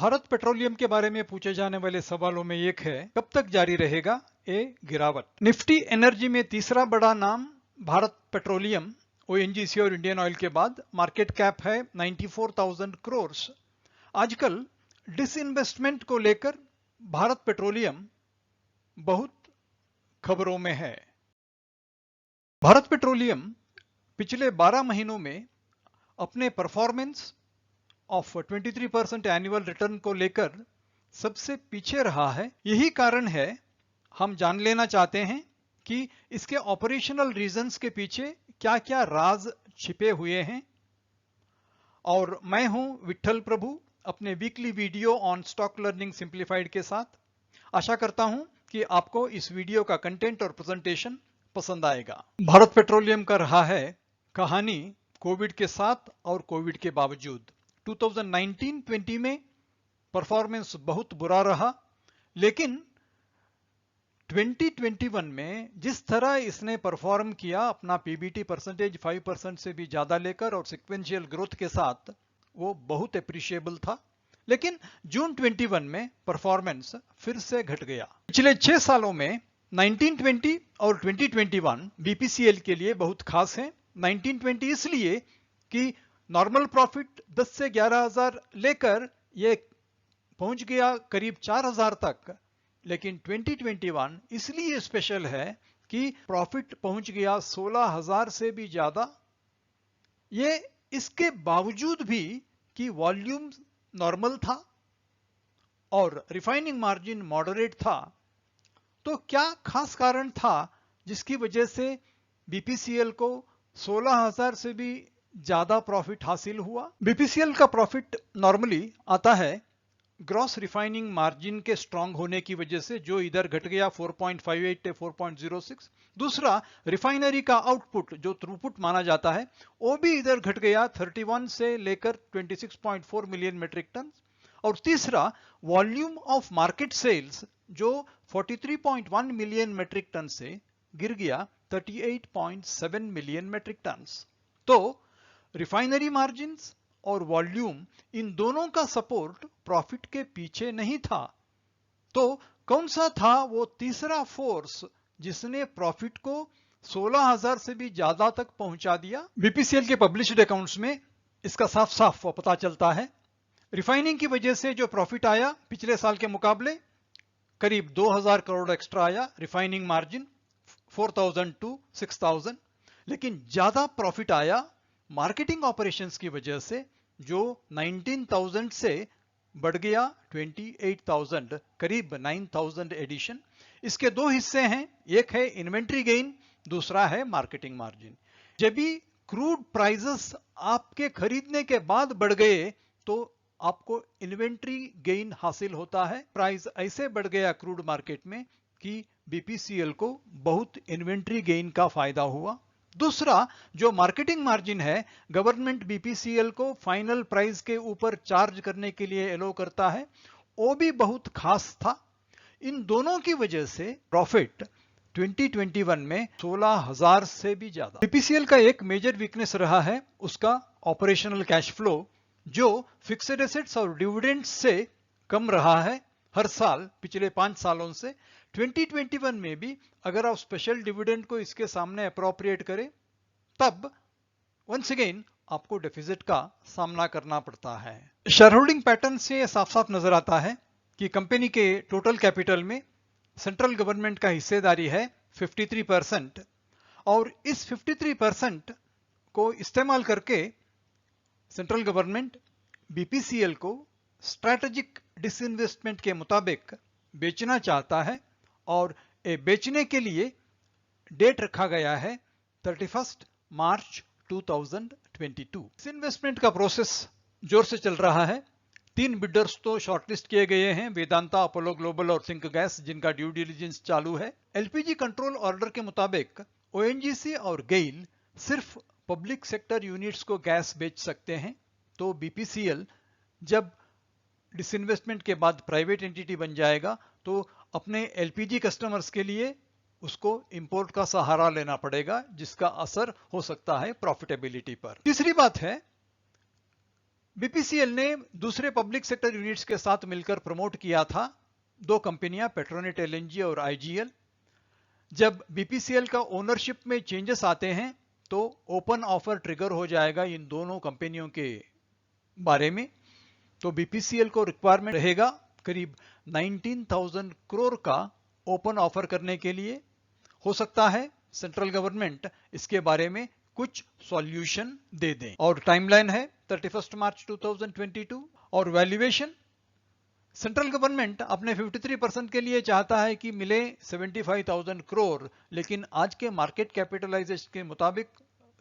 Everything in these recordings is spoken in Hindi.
भारत पेट्रोलियम के बारे में पूछे जाने वाले सवालों में एक है, कब तक जारी रहेगा ये गिरावट। निफ्टी एनर्जी में तीसरा बड़ा नाम भारत पेट्रोलियम ओएनजीसी और इंडियन ऑयल के बाद मार्केट कैप है 94,000 करोड़। आजकल डिसइन्वेस्टमेंट को लेकर भारत पेट्रोलियम बहुत खबरों में है। भारत पेट्रोलियम पिछले 12 महीनों में अपने परफॉर्मेंस ऑफ 23% एनुअल रिटर्न को लेकर सबसे पीछे रहा है। यही कारण है हम जान लेना चाहते हैं कि इसके ऑपरेशनल रीजंस के पीछे क्या क्या राज छिपे हुए हैं। और मैं हूं विट्ठल प्रभु अपने weekly video on stock learning simplified के साथ। आशा करता हूं कि आपको इस वीडियो का कंटेंट और प्रेजेंटेशन पसंद आएगा। भारत पेट्रोलियम का रहा है कहानी कोविड के साथ और कोविड के बावजूद। 2019-20 में परफॉर्मेंस बहुत बुरा रहा, लेकिन 2021 में जिस तरह इसने परफॉर्म किया, अपना पीबीटी परसेंटेज 5% से भी ज्यादा लेकर और सिक्वेंशियल ग्रोथ के साथ, वो बहुत अप्रिशिएबल था। लेकिन जून 21 में परफॉर्मेंस फिर से घट गया। पिछले 6 सालों में 1920 और 2021 बीपीसीएल के लिए बहुत खास है। 1920 इसलिए कि नॉर्मल प्रॉफिट 10 से 11,000 लेकर ये पहुंच गया करीब 4,000 तक। लेकिन 2021 इसलिए स्पेशल है कि प्रॉफिट पहुंच गया 16,000 से भी ज्यादा। ये इसके बावजूद भी कि वॉल्यूम नॉर्मल था और रिफाइनिंग मार्जिन मॉडरेट था। तो क्या खास कारण था जिसकी वजह से बीपीसीएल को 16,000 से भी ज्यादा प्रॉफिट हासिल हुआ? बीपीसीएल का प्रॉफिट नॉर्मली आता है ग्रॉस रिफाइनिंग मार्जिन के स्ट्रांग होने की वजह से, जो इधर घट गया 4.58 से 4.06। दूसरा, रिफाइनरी का आउटपुट जो थ्रूपुट माना जाता है वो भी इधर घट गया 31 से लेकर 26.4 मिलियन मेट्रिक टन। और तीसरा, वॉल्यूम ऑफ मार्केट सेल्स जो 43.1 मिलियन मेट्रिक टन से गिर गया 38.7 मिलियन मेट्रिक टन। तो रिफाइनरी मार्जिन्स और वॉल्यूम, इन दोनों का सपोर्ट प्रॉफिट के पीछे नहीं था। तो कौन सा था वो तीसरा फोर्स जिसने प्रॉफिट को 16,000 से भी ज्यादा तक पहुंचा दिया? बीपीसीएल के पब्लिश्ड अकाउंट्स में इसका साफ साफ पता चलता है। रिफाइनिंग की वजह से जो प्रॉफिट आया पिछले साल के मुकाबले करीब 2,000 करोड़ एक्स्ट्रा आया। Refining margin 4,000 to 6,000। लेकिन ज्यादा प्रॉफिट आया मार्केटिंग ऑपरेशंस की वजह से, जो 19,000 से बढ़ गया 28,000, करीब 9,000 एडिशन। इसके दो हिस्से हैं, एक है इन्वेंट्री गेन, दूसरा है मार्केटिंग मार्जिन। जब भी क्रूड प्राइसेस आपके खरीदने के बाद बढ़ गए तो आपको इन्वेंट्री गेन हासिल होता है। प्राइस ऐसे बढ़ गया क्रूड मार्केट में कि बीपीसीएल को बहुत इन्वेंट्री गेन का फायदा हुआ। दूसरा, जो मार्केटिंग मार्जिन है, गवर्नमेंट बीपीसीएल को फाइनल प्राइस के ऊपर चार्ज करने के लिए एलो करता है, वो भी बहुत खास था। इन दोनों की वजह से प्रॉफिट 2021 में 16,000 से भी ज्यादा। बीपीसीएल का एक मेजर वीकनेस रहा है उसका ऑपरेशनल कैश फ्लो, जो फिक्स्ड एसेट्स और डिविडेंड्स से कम रहा है हर साल पिछले 5 सालों से। 2021 में भी अगर आप स्पेशल डिविडेंड को इसके सामने अप्रोप्रिएट करें, तब वंस अगेन आपको डेफिसिट का सामना करना पड़ता है। शेयर होल्डिंग पैटर्न से साफ साफ नजर आता है कि कंपनी के टोटल कैपिटल में सेंट्रल गवर्नमेंट का हिस्सेदारी है 53%। और इस 53% को इस्तेमाल करके सेंट्रल गवर्नमेंट बीपीसीएल को स्ट्रैटेजिक डिसइन्वेस्टमेंट के मुताबिक बेचना चाहता है। और बेचने के लिए डेट रखा गया है 31 मार्च 2022। डिसइन्वेस्टमेंट का प्रोसेस जोर से चल रहा है। 3 बिडर्स तो शॉर्टलिस्ट किए गए हैं, वेदांता, अपोलो ग्लोबल और सिंक गैस, जिनका ड्यू डिलिजेंस चालू है। एलपीजी कंट्रोल ऑर्डर के मुताबिक ओएनजीसी और गेल सिर्फ पब्लिक सेक्टर यूनिट्स को गैस बेच सकते हैं। तो बीपीसीएल जब डिसइन्वेस्टमेंट के बाद प्राइवेट एंटिटी बन जाएगा तो अपने एलपीजी कस्टमर्स के लिए उसको इंपोर्ट का सहारा लेना पड़ेगा, जिसका असर हो सकता है प्रॉफिटेबिलिटी पर। तीसरी बात है बीपीसीएल ने दूसरे पब्लिक सेक्टर यूनिट्स के साथ मिलकर प्रमोट किया था 2 कंपनियां, पेट्रोनेट एलएनजी और आईजीएल। जब बीपीसीएल का ओनरशिप में चेंजेस आते हैं तो ओपन ऑफर ट्रिगर हो जाएगा इन दोनों कंपनियों के बारे में। तो बीपीसीएल को रिक्वायरमेंट रहेगा करीब 19,000 करोड़ का ओपन ऑफर करने के लिए। हो सकता है सेंट्रल गवर्नमेंट इसके बारे में कुछ सॉल्यूशन दे दें। और टाइमलाइन है 31 मार्च 2022। और वैल्यूएशन, सेंट्रल गवर्नमेंट अपने 53% के लिए चाहता है कि मिले 75,000 करोड़, लेकिन आज के मार्केट कैपिटलाइजेशन के मुताबिक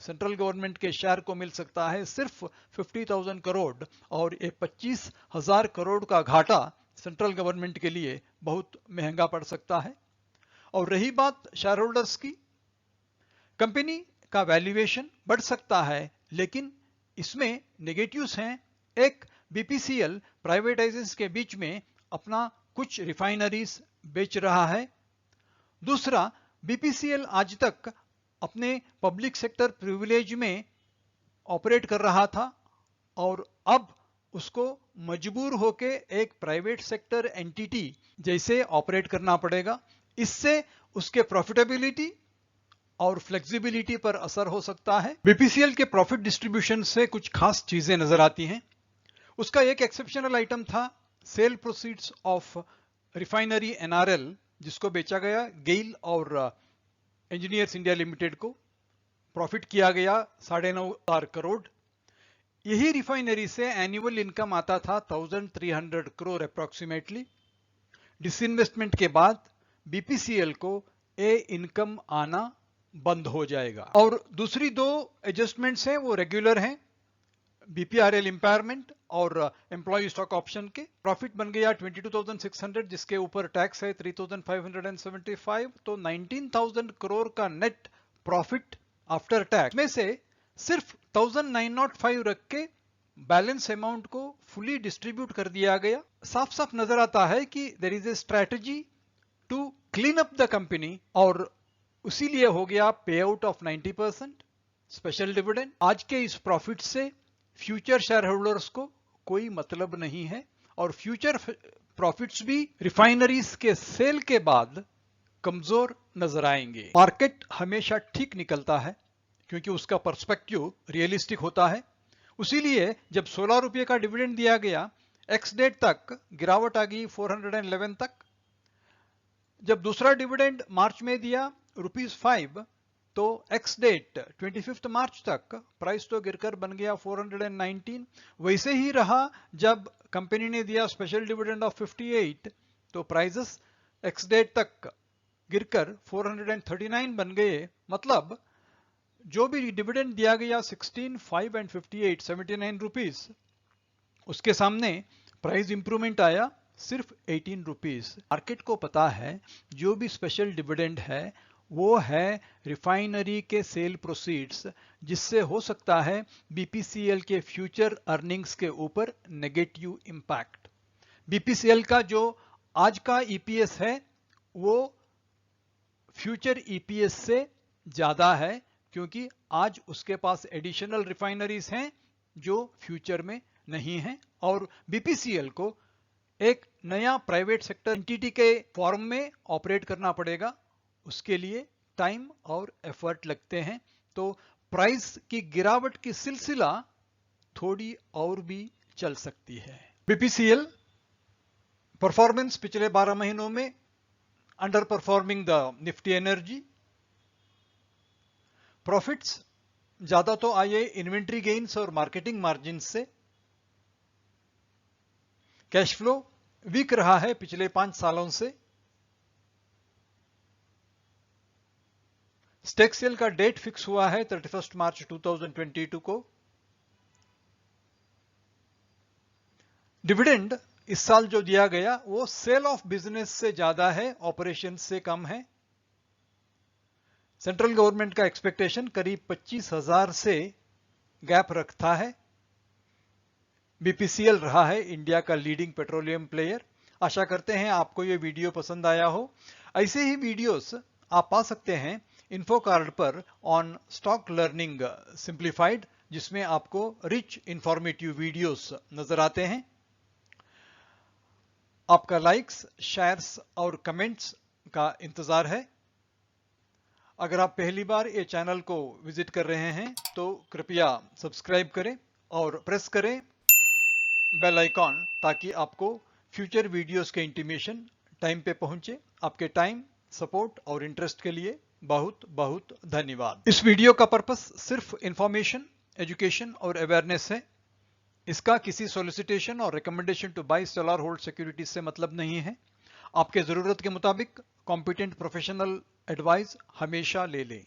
सेंट्रल गवर्नमेंट के शेयर को मिल सकता है सिर्फ 50,000 करोड़, और ये 25,000 करोड़ का घाटा सेंट्रल गवर्नमेंट के लिए बहुत महंगा पड़ सकता है। और रही बात शेयर होल्डर्स की, कंपनी का वैल्यूएशन बढ़ सकता है, लेकिन इसमें नेगेटिव्स हैं। एक, बीपीसीएल प्राइवेटाइजेशन के बीच में अपना कुछ रिफाइनरीज बेच रहा है। दूसरा, बीपीसीएल आज तक अपने पब्लिक सेक्टर प्रिविलेज में ऑपरेट कर रहा था और अब उसको मजबूर होके एक प्राइवेट सेक्टर एंटिटी जैसे ऑपरेट करना पड़ेगा। इससे उसके प्रॉफिटेबिलिटी और फ्लेक्सिबिलिटी पर असर हो सकता है। बीपीसीएल के प्रॉफिट डिस्ट्रीब्यूशन से कुछ खास चीजें नजर आती हैं। उसका एक एक्सेप्शनल आइटम था sale proceeds of refinery NRL, जिसको बेचा गया गेल और इंजीनियर्स इंडिया लिमिटेड को। प्रॉफिट किया गया 9.5 करोड़। यही रिफाइनरी से एनुअल इनकम आता था 1,300 करोड़ अप्रोक्सीमेटली। डिसइन्वेस्टमेंट के बाद बीपीसीएल को ए इनकम आना बंद हो जाएगा। और दूसरी 2 एडजस्टमेंट्स हैं वो रेगुलर हैं, बीपीआरएल इंपायरमेंट और एम्प्लॉय स्टॉक ऑप्शन के। प्रॉफिट बन गया 22,600, जिसके ऊपर टैक्स है 3,575, तो 19,000 करोड़ का नेट प्रॉफिट आफ्टर टैक्स में से सिर्फ 1,905 रख के बैलेंस अमाउंट को फुली डिस्ट्रीब्यूट कर दिया गया। साफ साफ नजर आता है कि there is a strategy to clean up the company, और उसीलिए हो गया पे आउट ऑफ 90% स्पेशल डिविडेंड। आज के इस प्रॉफिट से फ्यूचर शेयर होल्डर्स को कोई मतलब नहीं है, और फ्यूचर प्रॉफिट्स भी रिफाइनरीज के सेल के बाद कमजोर नजर आएंगे। मार्केट हमेशा ठीक निकलता है क्योंकि उसका पर्सपेक्टिव रियलिस्टिक होता है। उसीलिए जब 16 रुपये का डिविडेंड दिया गया, एक्स डेट तक गिरावट आ गई 411 तक। जब दूसरा डिविडेंड मार्च में दिया ₹5, तो एक्स डेट 25 मार्च तक प्राइस तो गिरकर बन गया 419। वैसे ही रहा जब कंपनी ने दिया स्पेशल डिविडेंड ऑफ 58, तो प्राइसेस एक्स डेट तक गिरकर 439 बन गए। मतलब जो भी डिविडेंड दिया गया 16, 5 एंड 58, 79 रुपीज, उसके सामने प्राइस इंप्रूवमेंट आया सिर्फ 18 रुपीज। मार्केट को पता है जो भी स्पेशल डिविडेंड है वो है रिफाइनरी के सेल प्रोसीड्स, जिससे हो सकता है बीपीसीएल के फ्यूचर अर्निंग्स के ऊपर नेगेटिव इंपैक्ट। बीपीसीएल का जो आज का ईपीएस है वो फ्यूचर ईपीएस से ज्यादा है, क्योंकि आज उसके पास एडिशनल रिफाइनरीज हैं जो फ्यूचर में नहीं हैं, और बीपीसीएल को एक नया प्राइवेट सेक्टर एंटिटी के फॉर्म में ऑपरेट करना पड़ेगा। उसके लिए टाइम और एफर्ट लगते हैं, तो प्राइस की गिरावट की सिलसिला थोड़ी और भी चल सकती है। बीपीसीएल परफॉर्मेंस पिछले 12 महीनों में under performing the Nifty energy. Profits ज्यादा तो आए इन्वेंट्री गेन्स और मार्केटिंग मार्जिन से। कैश फ्लो वीक रहा है पिछले 5 सालों से। स्टेक सेल का डेट फिक्स हुआ है 31 मार्च 2022 को। डिविडेंड इस साल जो दिया गया वो सेल ऑफ बिजनेस से ज्यादा है, ऑपरेशन से कम है। सेंट्रल गवर्नमेंट का एक्सपेक्टेशन करीब 25,000 से गैप रखता है। बीपीसीएल रहा है इंडिया का लीडिंग पेट्रोलियम प्लेयर। आशा करते हैं आपको ये वीडियो पसंद आया हो। ऐसे ही वीडियोस आप पा सकते हैं इन्फो कार्ड पर ऑन स्टॉक लर्निंग सिंप्लीफाइड। जिसमें आपको रिच इंफॉर्मेटिव वीडियोस नजर आते हैं। आपका लाइक्स, शेयर्स और कमेंट्स का इंतजार है। अगर आप पहली बार ये चैनल को विजिट कर रहे हैं तो कृपया सब्सक्राइब करें और प्रेस करें बेल आइकॉन, ताकि आपको फ्यूचर वीडियोस के इंटीमेशन टाइम पे पहुंचे। आपके टाइम, सपोर्ट और इंटरेस्ट के लिए बहुत बहुत धन्यवाद। इस वीडियो का पर्पस सिर्फ इंफॉर्मेशन, एजुकेशन और अवेयरनेस है। इसका किसी सॉलिसिटेशन और रिकमेंडेशन टू बाय, सेल और होल्ड सिक्योरिटीज से मतलब नहीं है। आपके जरूरत के मुताबिक कॉम्पिटेंट प्रोफेशनल एडवाइस हमेशा ले लें।